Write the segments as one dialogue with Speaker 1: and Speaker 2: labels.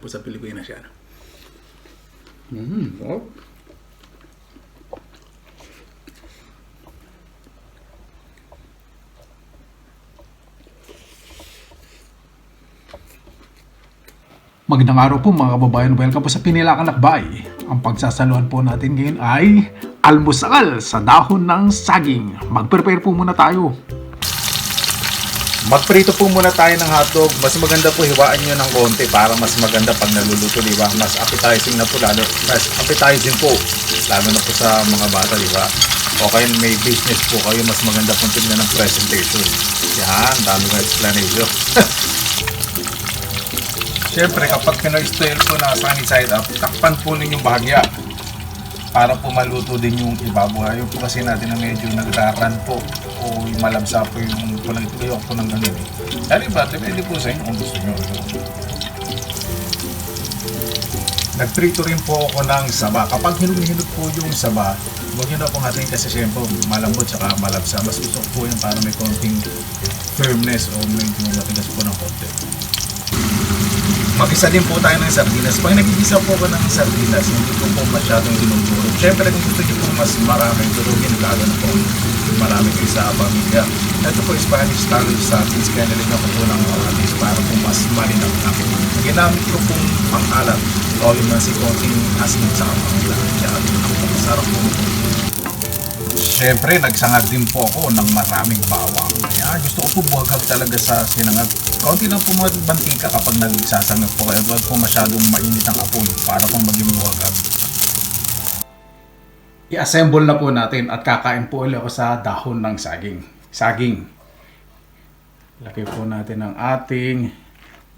Speaker 1: po sa Pilipinas yan. Oh. Magandang araw po mga kababayan. Welcome po sa Pinilakan Lakbay. Ang pagsasaluhan po natin ngayon ay almusal sa dahon ng saging. Mag-prepare po muna tayo.
Speaker 2: Magprito po muna tayo ng hotdog. Mas maganda po hiwaan nyo ng konti para mas maganda pag naluluto, di ba? Mas appetizing na po lalo. Mas appetizing po. Lalo na po sa mga bata, di ba? O kaya may business po kayo, mas maganda pong tignan ng presentation. Yan, dami ng explanation. Siyempre, kapag Pinoy-style po na sunny side up, takpan po ninyong bahagya para po maluto din yung ibabaw. Yung po kasi natin na medyo nagraran po o yung malabsa po yung tuloy po ng ganun. Dahil iba, depende po sa inyo kung gusto nyo. Nagprito rin po ako ng saba. Kapag hinug-hinug po yung saba, huwag nyo na pong hatiin kasi siyempre malambot saka malabsa. Mas gusto ko po yun para may konting firmness o medyo matigas po ng konti. Mag-isa din po tayo ng sardinas. Pag nag-isa po ko ng sardinas, hindi po masyadong dinudurog. Siyempre kung gusto nyo po mas maraming durugin, lalo na po marami kayo sa pamilya. Ito po Spanish style sardines, kaya nilagyan ko po ng oranges para po mas malinang namin. Ginamit ko pong pang-alat o yung nasi konting asin sa pamilya. Kaya masarap po. Siyempre, nagsangag din po ako ng maraming bawang. Kaya gusto ko po buhaghag talaga sa sinangag. Kaunti lang po mantika kapag nagsasangag po kayo. Huwag po masyadong mainit ang apoy para pong maging buhaghag.
Speaker 1: I-assemble na po natin at kakain po ulit ako sa dahon ng saging. Lagay po natin ang ating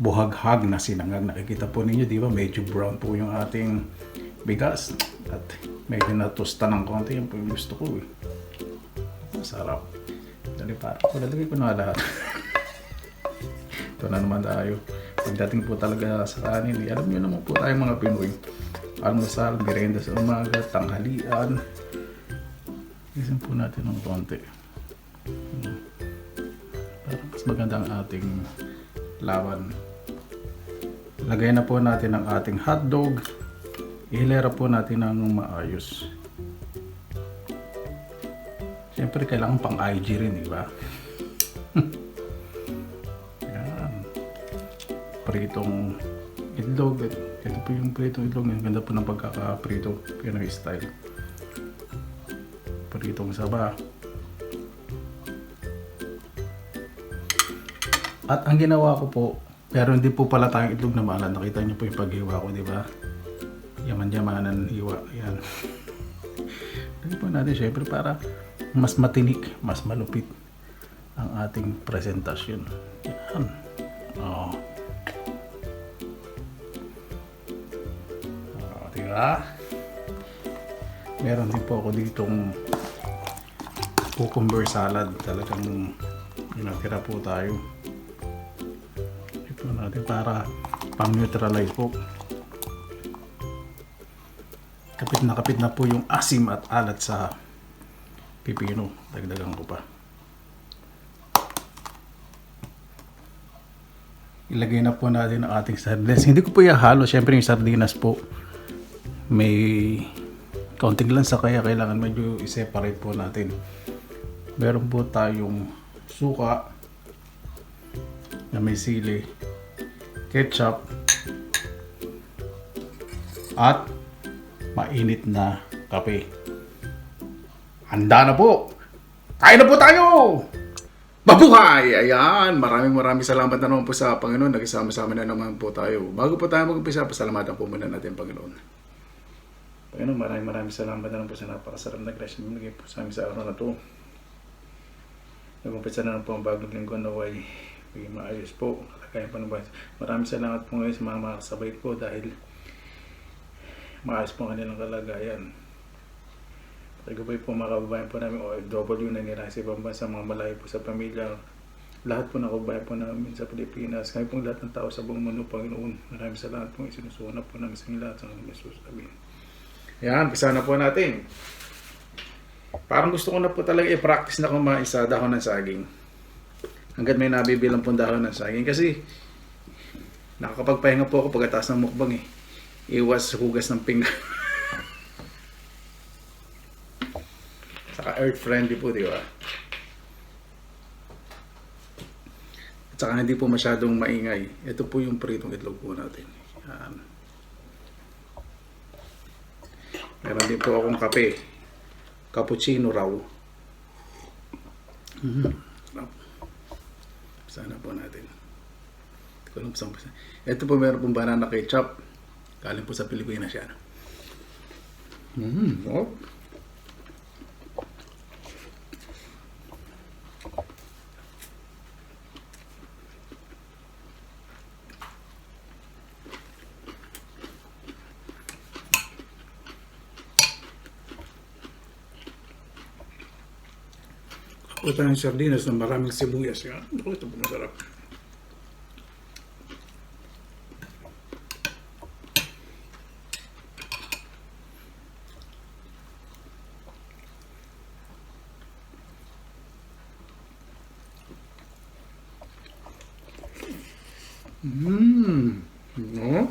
Speaker 1: buhaghag na sinangag. Nakikita po ninyo, di ba? Medyo brown po yung ating bigas. At medyo natusta ng konti. Yan po yung gusto ko eh. Masarap. Dali para ko. Lalagay ko na lahat. Ito na naman tayo. Pagdating po talaga sa kanin, alam nyo naman po tayo mga Pinoy. Almusal, merienda sa umaga, tanghalian. Isin po natin ng konti. Para mas maganda ang ating laban. Lagay na po natin ang ating hotdog. Ihilera po natin ng maayos. Siyempre kailangan pang IG rin, di ba? Yan. Pritong itlog. Ito po yung pritong itlog. Ang ganda po ng pagkakaprito. Pinoy style. Pritong saba. At ang ginawa ko po, pero hindi po pala tayong itlog na maalat. Nakita niyo po yung paghiwa ko, di ba? Yaman-yamanan hiwa. Yan. Lagyan po natin syempre para mas matinik, mas malupit ang ating presentasyon. Yan. Oh. Oh, diba? Meron din po ako ditong cucumber salad. Talagang natira po tayo. Ito natin para pang-neutralize po. Kapit na po yung asim at alat sa pipino. Dagdagan ko pa. Ilagay na po natin ang ating sardinas. Hindi ko po ihalo. Siyempre yung sardinas po may kaunting lansa kaya kailangan medyo i-separate po natin. Meron po tayong suka na may sili, ketchup, at mainit na kape. Handa na po! Kain na po tayo! Mabuhay! Ayan! Maraming salamat na naman po sa Panginoon. Nagsama-sama na naman po tayo. Bago po tayo mag-umpisa, pasalamatan po muna natin Panginoon. Panginoon, maraming salamat na naman po sa napakasarap na grasya na naging po sa amin sa araw na to. Nag-umpisa na naman po ang bagong linggo na way maayos po. Kaya po naman. Maraming salamat po ngayon sa mga makasabay po dahil maayos po ang kanilang kalagayan. Pagkabay po mga kababayan po namin OFW na nila sa ibang bansa, mga malayo po sa pamilya. Lahat po na kababayan po namin sa Pilipinas. Kaya po lahat ng tao sa buong mundo, Panginoon. Maraming salamat po. Isinusunan po namin sa inyo lahat sa mga sasabihin. Yan, pisa na po natin. Parang gusto ko na po talaga i-practice na kumain sa dahon ng saging. Hanggat may nabibilang pong dahon ng saging. Kasi Nakakapagpahinga po ako pagkatapos ng mukbang eh. Iwas hugas ng pinggan. Saka earth friendly po, di ba? At saka hindi po masyadong maingay. Ito po yung pritong itlog po natin. Yan. Meron din po akong kape. Cappuccino raw. Sarap. Sana po natin. Hindi ko alam saan. Ito po meron pong banana ketchup. Galing po sa Pilipinas yan. Oh. Puta ng sardinas na maraming sibuyas. Yan. Ito po masarap. No?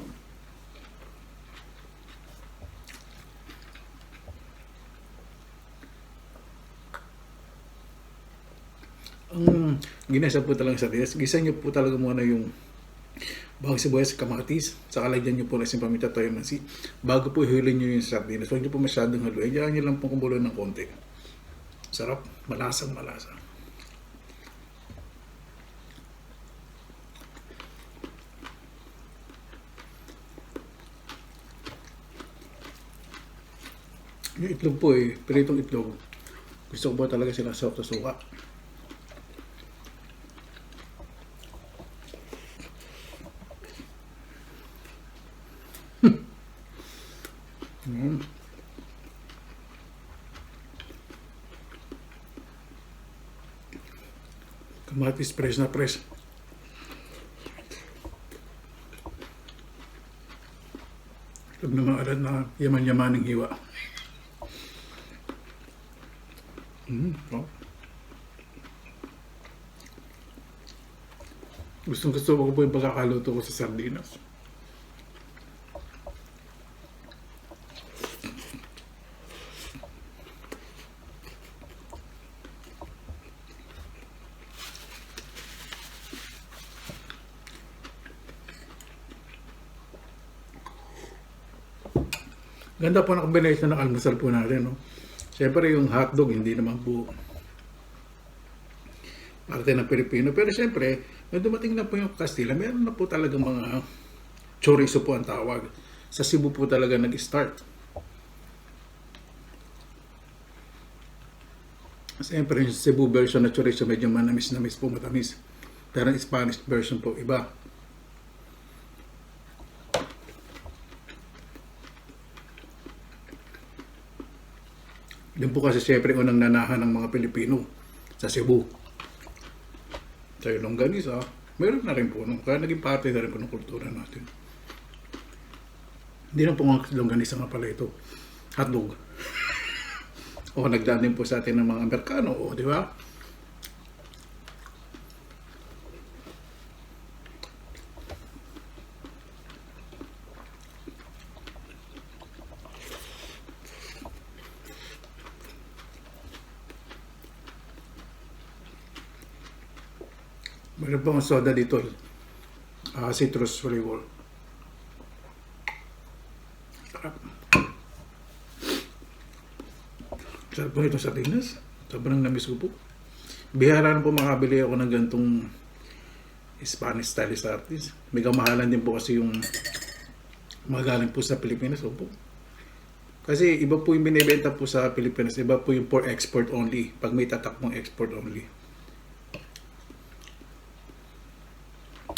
Speaker 1: Ang ginasa po talaga sa sardinas, gisa nyo po talaga muna yung bawang sibuyas, kamatis, saka lagyan nyo po na yung paminta toyo mansi. Bago po ihulin nyo yung sardinas, huwag nyo po masyadong haluin. Diyan nyo lang po kumulo ng konti. Sarap, malasang malasa. Yung itlog po eh, piritong itlog. Gusto ko po talaga sila sa suka. Kamatis press na press. Itlog na maalat na yaman-yamaning hiwa. Oh. Gusto ko po yung pagkakaluto ko sa sardinas. Ganda po na combination ng almusal po natin, no? Siyempre yung hotdog, hindi naman po parte ng Pilipino. Pero siyempre, nung dumating na po yung Kastila, meron na po talaga mga chorizo po ang tawag. Sa Cebu po talaga nag-start. Siyempre yung Cebu version na chorizo medyo manamis-namis po, matamis. Pero ang Spanish version po, iba. Doon po kasi siyempre unang nanahan ng mga Pilipino sa Cebu. Sa longganisa, meron na rin po. Kaya naging parte na rin po ng kultura natin. Hindi na po nga longganisa nga pala ito. Hotdog. O nagdaan din po sa atin ng mga Amerikano. O, di ba? Meron pang soda dito, citrus flavor. Sarap. Sarap po ito sa Pinas. Sobrang namis ko po. Bihara na po makabili ako ng gantong Spanish style artist. May kamahalan din po kasi yung magaling po sa Pilipinas. Opo. Kasi iba po yung binibenta po sa Pilipinas. Iba po yung for export only. Pag may tatak mong export only.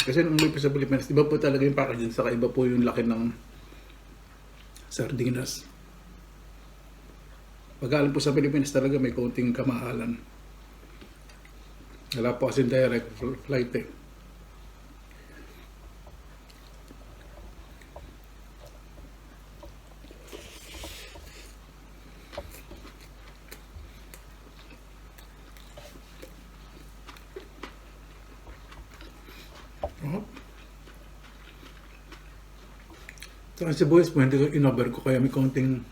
Speaker 1: Kasi nung umuwi po sa Pilipinas, iba po talaga yung packaging, saka iba po yung laki ng sardinas. Pag-alam po sa Pilipinas talaga may konting kamahalan. Wala po kasi direct flight eh. So, ang sibuyas po, hindi ko inover ko kaya may konting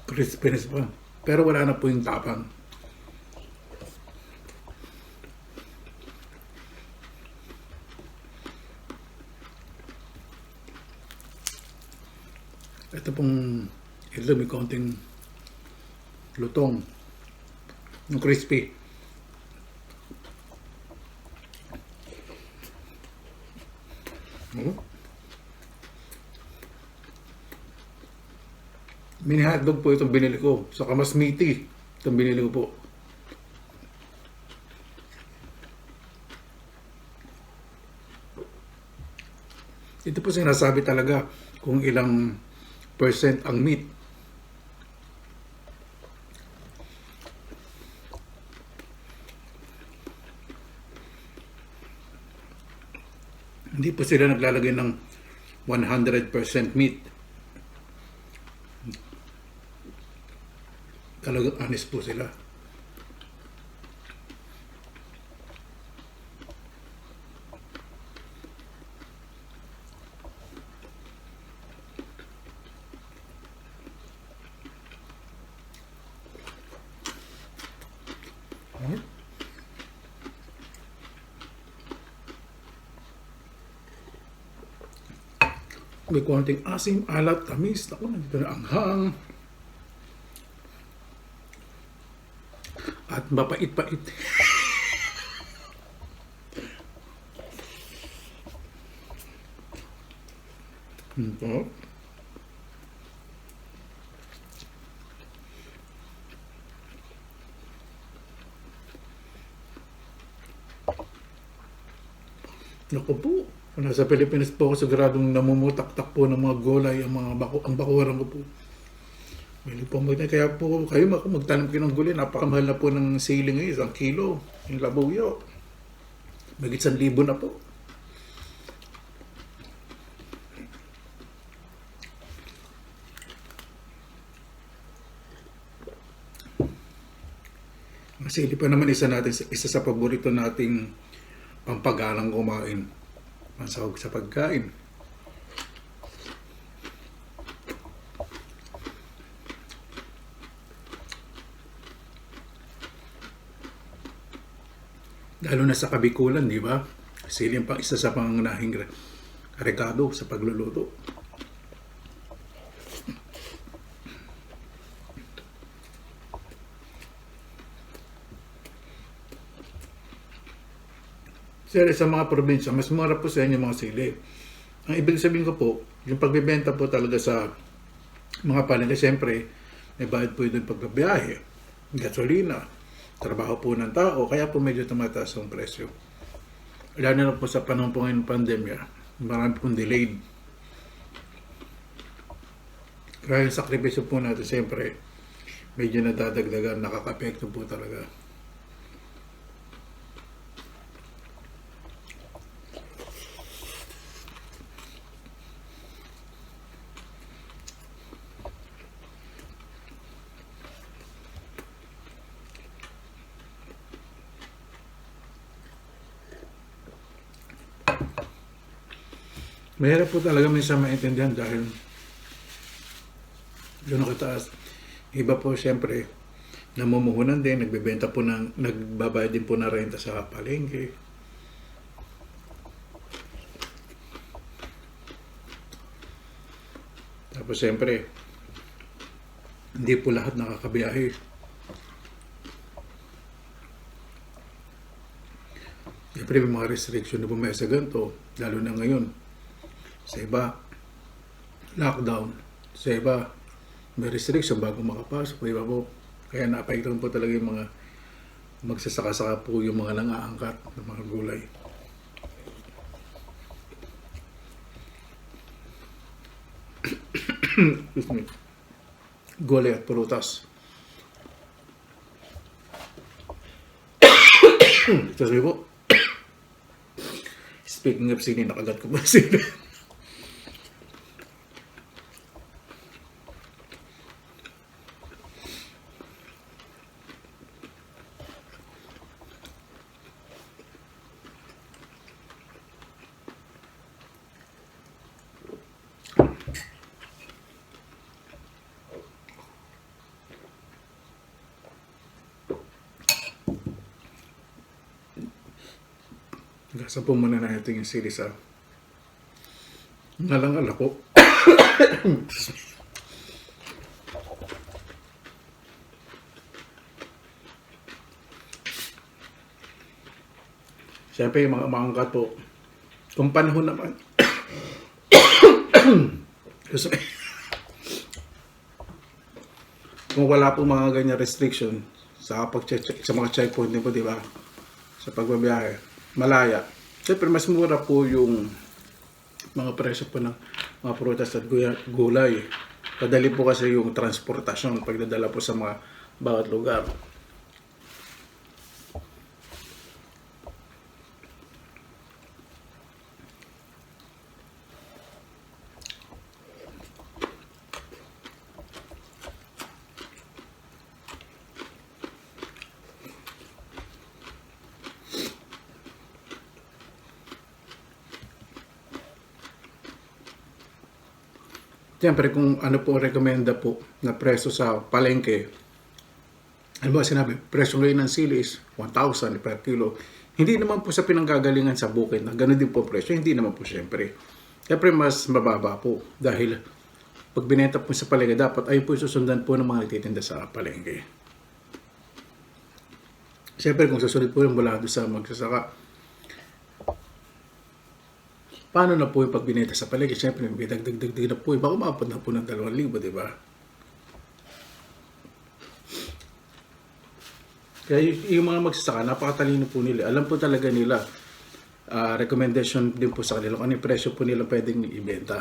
Speaker 1: crispiness pa. Pero wala na po yung tapang. Ito pong ito may konting lutong. Yung crispy. Mini hotdog po itong binili ko. Saka mas meaty itong binili ko po. Ito po sinasabi talaga kung ilang percent ang meat. Hindi po sila naglalagay ng 100% meat. Talagang honest po sila. May konting asim, alat, tamis. Ako, nandito na anghang. At mapait-pait. Ito. Naku po. Kung nasa Pilipinas po ako, siguradong namumutak-tak po ng mga gulay ang bakuran ko po. May po kaya po kayo magtanong kayo ng gulay, napakamahal na po ng sili ngayon, 1 kilo, yung labuyo. Magit 1,000 na po. Ang sili pa naman isa sa paborito nating pampagalang kumain. Masahog sa pagkain. Lalo na sa Kabikulan, di ba? Sili ang isa sa pangunahing rekado sa pagluluto. Sir, sa mga probinsya, mas mura po sa inyo mga sili. Ang ibig sabihin ko po, yung pagbibenta po talaga sa mga palengke, siyempre, may bayad po yung pagbabiyahe, gasolina, trabaho po ng tao, kaya po medyo tumataas ang presyo. Lalo na po sa panahon po ngayon ng pandemya, marami pong delayed. Kaya yung sakripisyo po natin, siyempre, medyo nadadagdagan, nakaka-apekto po talaga. Mahirap po talaga minsan maintindihan dahil doon nakataas. Iba po siyempre, namumuhunan din, nagbebenta po nagbabayad din po na renta sa palengke. Tapos siyempre, hindi po lahat nakakabiyahe. Siyempre may mga restriction na bumaya sa ganito, lalo na ngayon. Sa iba, lockdown. Sa iba, may restriction bago makapasok. Iba po. Kaya naapektuhan po talaga yung mga magsasaka-saka po yung mga nangaangkat ng mga gulay. Excuse me. Gulay at prutas. Sabi po, speaking of sili, nakagat ko po sili. Gasa po muna natin yung sili sa nalangal ako. Siyempre yung mga mangga po, kung panahon naman, gusto, kung wala po mga ganyan restriction sa sa mga checkpoint din po, di ba? Sa pagbabiyahe, malaya. Siyempre, mas mura po yung mga presyo po ng mga prutas at gulay. Kadali po kasi yung transportasyon pagdadala po sa mga bawat lugar. Siyempre, kung ano po rekomenda po na presyo sa palengke, ano ba sinabi, presyo ngayon ng sili is 1,000 per kilo. Hindi naman po sa pinanggagalingan sa bukid na gano'n din po presyo, hindi naman po siyempre. Siyempre, mas mababa po dahil pag binenta po sa palengke, dapat ay po susundan po ng mga nagtitinda sa palengke. Siyempre, kung susunod po yung mula doon sa magsasaka, paano na po yung pagbinenta sa palengke? Siyempre, may dagdag na po. Baka umabot na po ng 2,000, di ba? Kaya yung mga magsasaka, napakatalino po nila. Alam po talaga nila, recommendation din po sa kanila, kung ano yung presyo po nila pwedeng ibenta.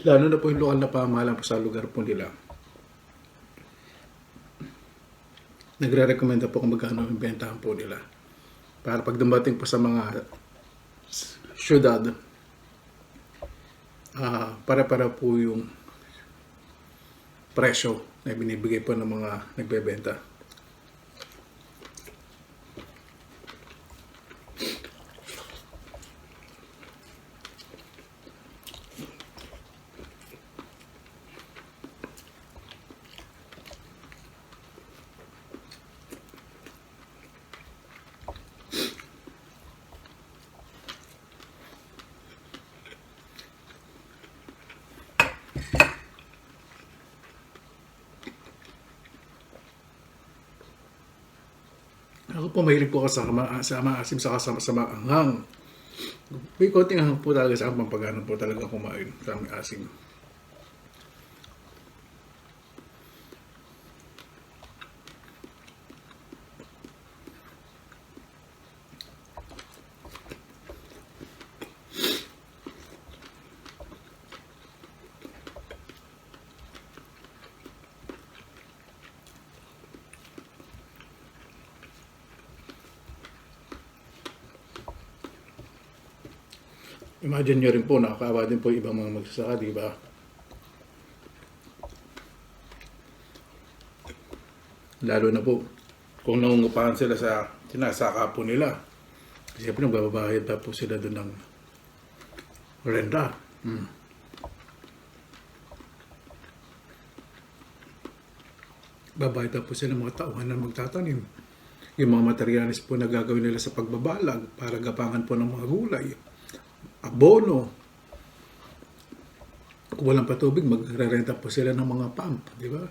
Speaker 1: Lalo na po yung lokal na pamahalaan po sa lugar po nila. Nagre-recommenda po kung magkano yung bentahan po nila. Para pag dumating po sa mga syudad, para po yung presyo na binibigay po ng mga nagbebenta. Ako po mahilig po sa maasim sa kasama anghang. May konting anghang po talaga sa akin pampagana po talaga kumain sa aming asim. Imagine nyo rin po, nakakaawa din po yung ibang mga magsasaka, di ba? Lalo na po, kung nangungupahan sila sa sinasaka po nila. Kasi siyempre, nagbabayad pa po sila doon ng renta. Babayad pa po sila mga tauhan na magtatanim. Yung mga materialis po na gagawin nila sa pagbabalag para gapangan po ng mga gulay. Abono. Kung walang patubig, magre-renta po sila ng mga pump, di ba?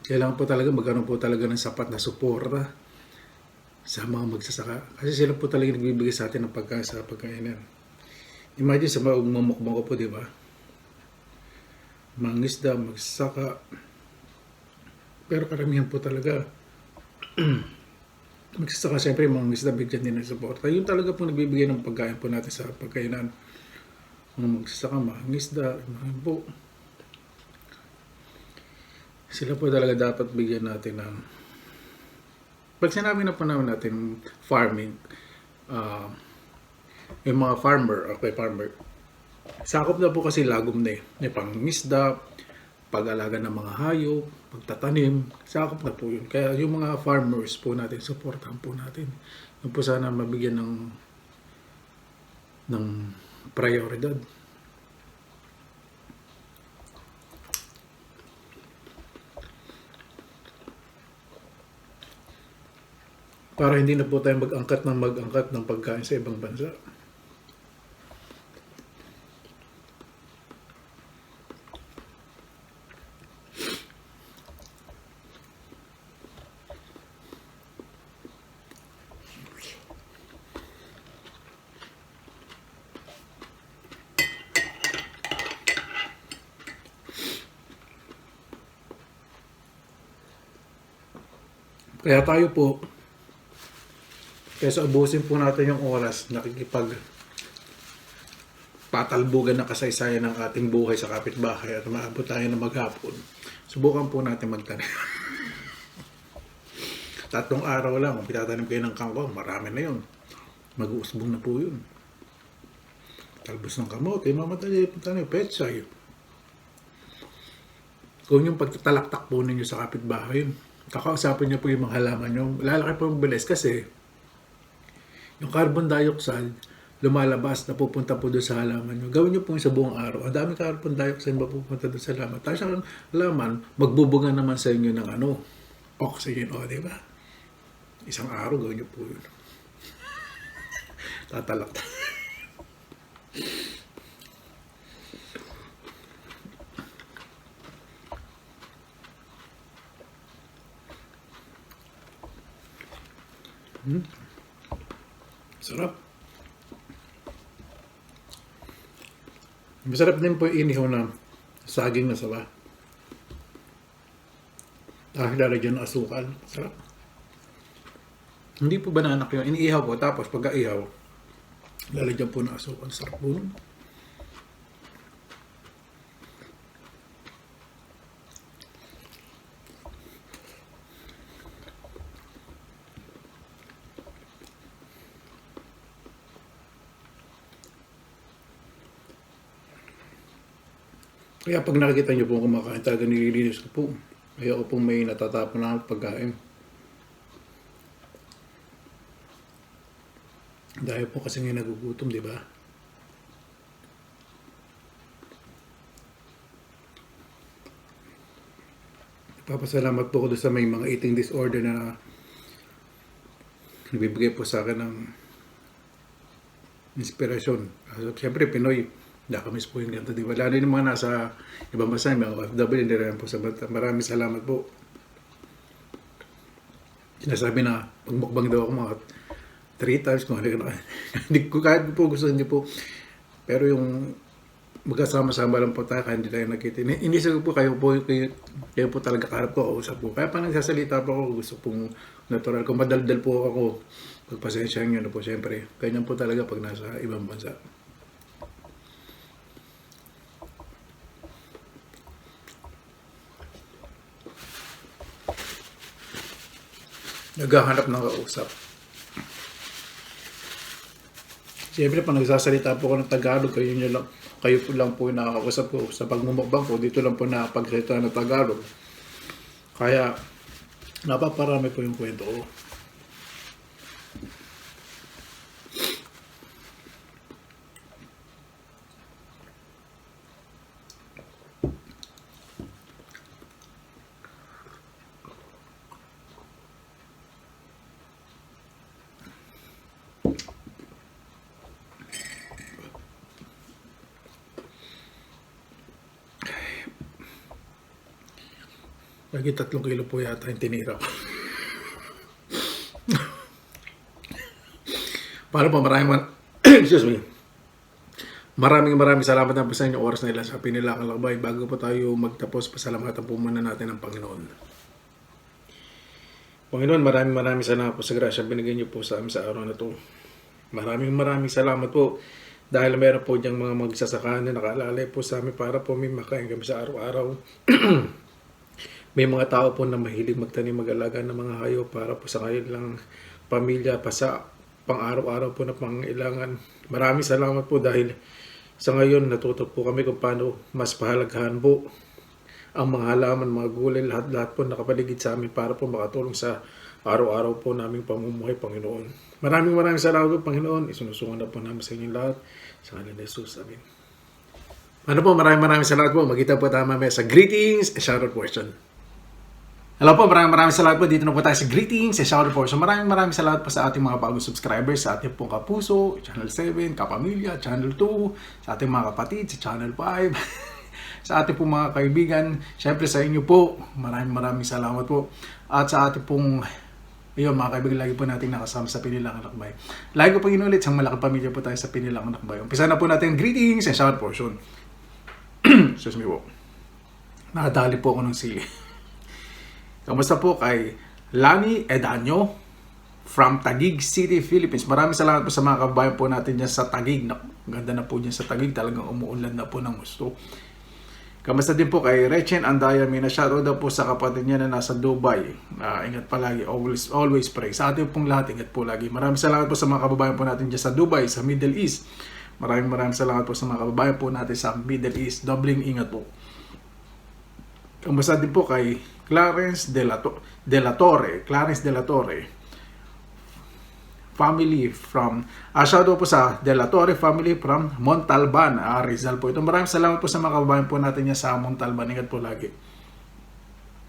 Speaker 1: Kailangan po talaga magkaroon po talaga ng sapat na suporta sa mga magsasaka. Kasi sila po talaga nagbibigay sa atin ng pagkain sa pagkainan. Imagine sa mga umamukbang ko po, di ba? Mangisda, magsasaka. Pero karamihan po talaga magsasaka, siyempre mga isda bigyan din ng suporta. Yun talaga po nagbibigay ng pagkain po natin sa pagkainan. Mga magsasaka, mga isda, mga po. Sila po talaga dapat bigyan natin ng... Pag sinabi na po namin natin farming, yung mga farmer, sakop na po kasi lagom na eh. May pangisda, pag-alaga ng mga hayop, pagtatanim, sakop na po yun. Kaya yung mga farmers po natin, supportahan po natin. Yung po sana mabigyan ng prioridad. para hindi na po tayo mag-angkat ng pagkain sa ibang bansa. Kaya tayo po, kaysa ubusin po natin yung oras, nakikipag patalbugan ng kasaysayan ng ating buhay sa kapitbahay at maabot tayo na maghapon, subukan po natin magtanim. 3 araw lang, kung pitatanim kayo ng kangkong, marami na yun. Mag-uusbong na po yun. Talbos ng kamote, mamatali, petsay. Kung yung pagtatalaktak po ninyo sa kapitbahay, kakausapin niyo po yung mga halaman nyo. Lalaki po yung bilis kasi yung carbon dioxide lumalabas na pupunta po doon sa halaman nyo. Gawin nyo po yung sa buong araw. Ang dami carbon dioxide na pupunta doon sa halaman. Tapos ang halaman, magbubuga naman sa inyo ng oxygen. O, di ba? Isang araw, gawin nyo po yun. Tatalaktak. Sarap. Masarap din po yung inihaw na saging na saba. Dahil lalagyan ng asukal. Sarap. Hindi po bananak yun. Iniihaw po. Tapos pagka-ihaw, lalagyan po ng asukal. Sarap po nun. Kaya pag nakikita nyo po kumakain, talaga nililinis ko po. Ayoko pong may natatapon na pagkain. Dahil po kasi nga nagugutom, di ba? Papasalamat po ko doon sa may mga eating disorder na nabibigay po sa akin ng inspirasyon. Siyempre, Pinoy. Nakamiss po yung ganito, di ba? Lalo yung mga nasa ibang bansa, mga OFW, hindi rin po sa bansa. Maraming salamat po. Sinasabi na, pagmukbang daw ako mga 3 times, kung ano hindi ko kahit po gusto, hindi po. Pero yung magkasama-sama lang po tayo, hindi tayo nakita. Inisip ko po, kayo po talaga kaharap ko, usap po. Kaya pa nagsasalita po ako, gusto pong natural. Kung madaldal po ako, pagpasensya nyo na po, siyempre. Ganyan po talaga pag nasa ibang bansa. Naghahanap ng kausap. Siyempre, pag nagsasalita po ako ng Tagalog, kayo po lang po yung nakakausap ko. Sa pagmumukbang po, dito lang po nakapagsalita ng Tagalog. Kaya, napaparami po yung kwento ko. Lagi 3 kilo po yata yung tinira ko. Para po excuse me. Maraming salamat na po sa inyong oras na ilan sa Pinilakan Lakbay. Bago po tayo magtapos, pasalamatan po muna natin ang Panginoon. Panginoon, maraming salamat po sa grasya binigay niyo po sa amin sa araw na ito. Maraming salamat po dahil meron po diyang mga magsasaka na nakaalalay po sa amin para po may makain kami sa araw-araw. May mga tao po na mahilig magtanim, mag-alaga ng mga hayop para po sa kanilang pamilya, pa sa pang-araw-araw po na pangailangan. Maraming salamat po dahil sa ngayon natuto po kami kung paano mas pahalagahan po ang mga halaman, mga gulay, lahat po nakapaligid sa amin para po makatulong sa araw-araw po naming pamumuhay, Panginoon. Maraming salamat po, Panginoon. Isinusungan na po namin sa inyong lahat. Sa ngalan ni Jesus. Amen. Maraming salamat po. Magkita po tayo mamaya sa greetings and shoutout portion. Hello po, maraming salamat po. Dito na po tayo sa greetings, sa shoutout po. So maraming salamat po sa ating mga bagong subscribers, sa ating pong Kapuso, Channel 7, Kapamilya, Channel 2, sa ating mga kapatid, sa Channel 5, sa ating pong mga kaibigan. Siyempre sa inyo po, maraming salamat po. At sa ating pong, ayun mga kaibigan, lagi po natin nakasama sa Pinilang Anak Bayan. Lagi ko pong inulit, isang malaking pamilya po tayo sa Pinilang Anak Bayan. Umpisa na po natin ang greetings and shoutout portion. Excuse me po. Nakadali po ako ng sili. Kamusta po kay Lani Edanyo from Taguig City, Philippines. Maraming salamat po sa mga kabayan po natin dyan sa Taguig. Ganda na po dyan sa Taguig. Talagang umuulan na po ng gusto. Kamusta din po kay Rechen Andaya. May na-shoutout daw po sa kapatid niya na nasa Dubai. Ingat palagi. Always pray. Sa ating pong lahat, ingat po lagi. Maraming salamat po sa mga kababayan po natin dyan sa Dubai, sa Middle East. Maraming salamat po sa mga kababayan po natin sa Middle East. Dobling ingat po. Kamusta din po kay Clarence de la Torre family from shoutout po sa De La Torre family from Montalban, Rizal po. Ito maraming salamat po sa mga kababayan po natin niya sa Montalban. Ingat po lagi.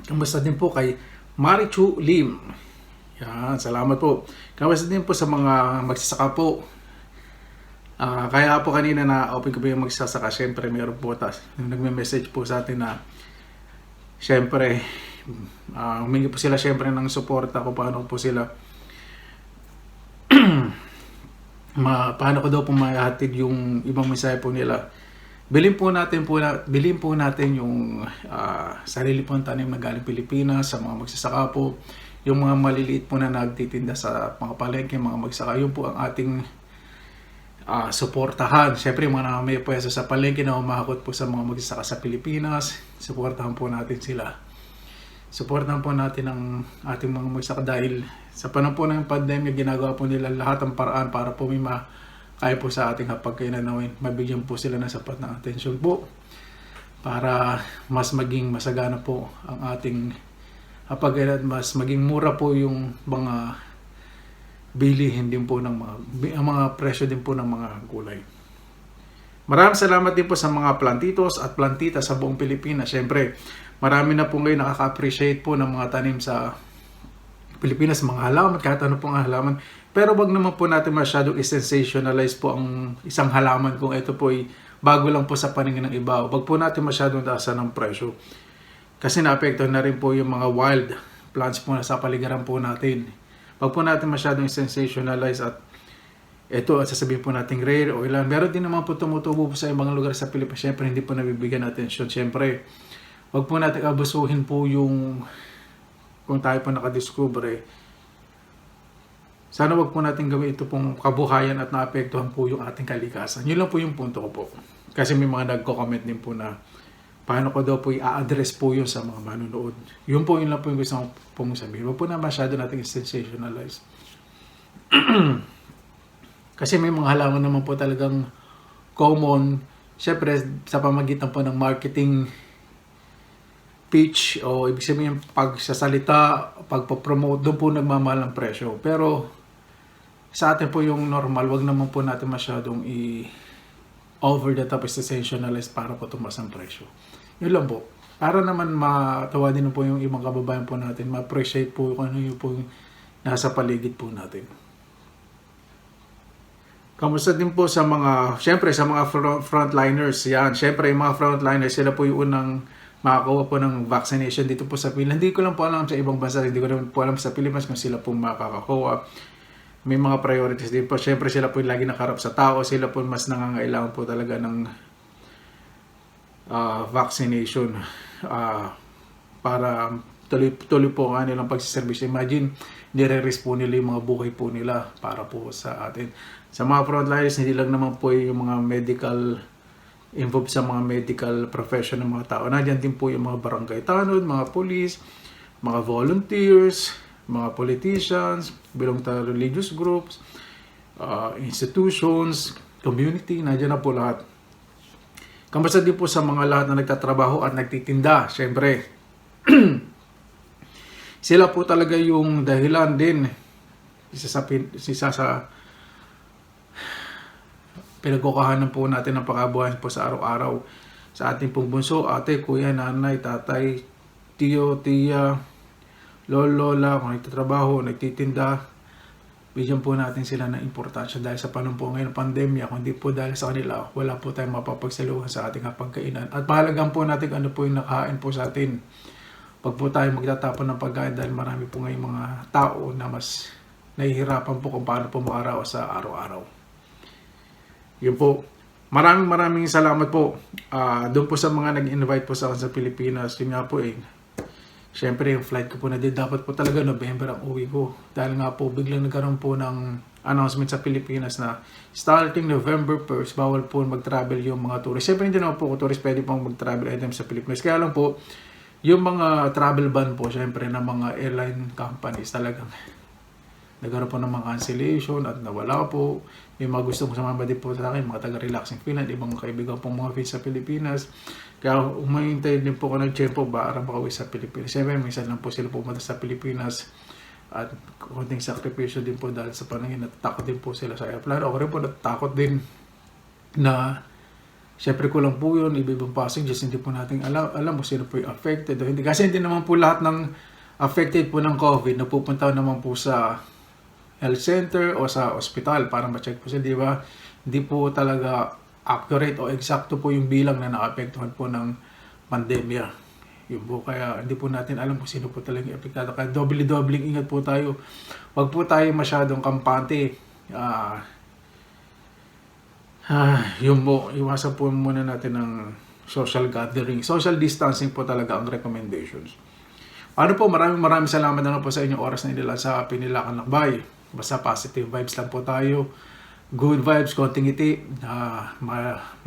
Speaker 1: Kamusta din po kay Marichu Lim. Yan, salamat po. Kamusta din po sa mga magsasaka po. Kaya po kanina na open ko po yung magsasaka. Siyempre mayroon po nagme-message po sa atin na siyempre, humingi po sila siyempre ng suporta kung paano po sila paano ko daw po mahatid yung ibang mensahe po nila. Bilhin po natin yung sarili pong tanim na galing Pilipinas sa mga magsasaka po, yung mga maliliit po na nagtitinda sa mga palengke, mga magsasaka, yun po ang ating suportahan. Siyempre, mga may pwesto sa palengke na umahakot po sa mga magsasaka sa Pilipinas, suportahan po natin sila. Suportahan po natin ang ating mga magsasaka dahil sa panahon po ng pandemya, ginagawa po nila lahat ng paraan para po may makaya po sa ating hapagkainan nawin. Mabigyan po sila ng sapat na atensyon po para mas maging masagana po ang ating hapagkainan, mas maging mura po yung mga bilihin din po ng mga presyo din po ng mga gulay. Maraming salamat din po sa mga plantitos at plantita sa buong Pilipinas. Siyempre, marami na po ngayon nakaka-appreciate po ng mga tanim sa Pilipinas, mga halaman, kahit ano pong halaman. Pero wag naman po natin masyadong i-sensationalize po ang isang halaman kung ito po ay bago lang po sa paningin ng iba. Wag po natin masyadong taasan ng presyo. Kasi naapektuhan na rin po yung mga wild plants po na sa paligiran po natin. Wag po natin masyadong sensationalize at ito at sasabihin po natin rare o ilan. Meron din naman po tumutubo po sa ibang lugar sa Pilipinas. Siyempre hindi po nabibigyan atensyon. Siyempre, wag po natin abusuhin po yung kung tayo po nakadiscover. Sana wag po natin gawin ito pong kabuhayan at naapektuhan po yung ating kalikasan. Yun lang po yung punto ko po. Kasi may mga nagko-comment din po na paano ko daw po i-address po yun sa mga manonood. Yun lang po yung gusto pong sabihin. Huwag po na masyado natin sensationalize. Kasi may mga halaman naman po talagang common. Siyempre, sa pamagitan po ng marketing pitch o ibig sabihin pagsasalita, pagpapromote, doon po nagmamahal ang presyo. Pero sa atin po yung normal, wag naman po natin masyadong over the top sensationalize para po tumas ang presyo. Yun lang po. Para naman matawa din po yung ibang kababayan po natin, ma-appreciate po kung ano yung po yung nasa paligid po natin. Kamusta din po sa mga, syempre sa mga frontliners, yan. Syempre yung mga frontliners, sila po yung unang makakuha po ng vaccination dito po sa Pilipinas. Hindi ko lang po alam sa ibang bansa, hindi ko lang po alam sa Pilipinas kung sila po makakakuha. May mga priorities din po. Syempre sila po yung lagi nakarap sa tao, sila po mas nangangailangan po talaga ng vaccination para tuloy po ang kanilang pagsiservice. Imagine, nire-risk po nila yung mga buhay po nila para po sa atin. Sa mga frontliners, hindi lang naman po yung mga medical, involved sa mga medical profession ng mga tao. Nandiyan din po yung mga barangay tanod, mga police, mga volunteers, mga politicians, belong to religious groups, institutions, community, nandiyan na po lahat. Kamusta din po sa mga lahat na nagtatrabaho at nagtitinda, syempre. Sila po talaga yung dahilan din isa sa pinagkukahanan po natin ng pakabuhayan po sa araw-araw sa ating pong bunso, ate, kuya, nanay, tatay, tiyo, tiya, lola, kung nagtatrabaho, nagtitinda, bigyan po natin sila ng importansya dahil sa panahon po ngayon ng pandemya. Kung di po dahil sa kanila, wala po tayong mapapagsaluhan sa ating pagkainan. At pahalagan po natin ano po yung nakain po sa atin. Pag po tayo magtatapon ng pagkain dahil marami po ngayong mga tao na mas nahihirapan po kung paano po makaraos sa araw-araw. Yun po. Maraming salamat po. Doon po sa mga nag-invite po sa akin sa Pilipinas. Yun nga po Siyempre, yung flight ko po na din, dapat po talaga November ang uwi ko. Dahil nga po, biglang nagkaroon po ng announcement sa Pilipinas na starting November 1st, bawal po mag-travel yung mga tourist. Siyempre, hindi naman po tourist pwede pong mag-travel items sa Pilipinas. Kaya lang po, yung mga travel ban po, siyempre, ng mga airline companies talagang nagkaroon po ng mga cancellation at nawala po. May mga gustong sumama din po sa akin, mga taga-relaxing Finland, ibang kaibigan pong mga fish sa Pilipinas. Kaya umahintay din po ko ng tiyempo para makauwi sa Pilipinas. Siyempre, minsan lang po sila pumunta sa Pilipinas at konting sakripisyo din po dahil sa panahon natatakot din po sila sa airplane. Ako rin po natatakot din na siyempre kulang po yun, ibibang passengers, hindi po natin alam kung sino po yung affected o hindi. Kasi hindi naman po lahat ng affected po ng COVID napupunta naman po sa health center o sa ospital para ma-check po sila, di ba? Hindi po talaga accurate o eksakto po yung bilang na naapektuhan po ng pandemya. Yun po, kaya hindi po natin alam kung sino po talaga yung apektado. Kaya doble ingat po tayo. Huwag po tayo masyadong kampante. Yun po, iwasan po muna natin ng social gathering. Social distancing po talaga ang recommendations. Maraming salamat na po sa inyong oras na inilaan sa Pinilakan Lakbay. Basta positive vibes lang po tayo. Good vibes, konting ngiti.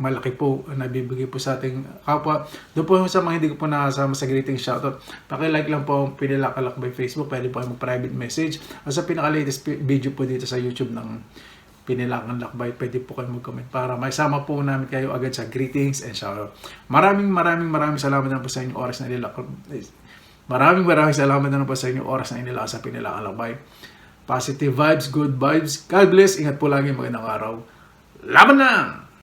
Speaker 1: Malaki po nabibigay po sa ating kapwa. Doon po sa mga hindi ko po nakasama sa greeting shoutout. Paki-like lang po ang Pinilakan Lakbay Facebook. Pwede po kayo mag-private message. At sa pinaka-latest video po dito sa YouTube ng Pinilakan Lakbay, pwede po kayo mag-comment para maisama po namin kayo agad sa greetings and shoutout. Maraming salamat na po sa inyong oras na nilakad. Maraming salamat na po sa inyong oras na inilaka sa Pinilakan Lakbay. Positive vibes, good vibes. God bless. Ingat po lagi. Magandang araw. Laban lang!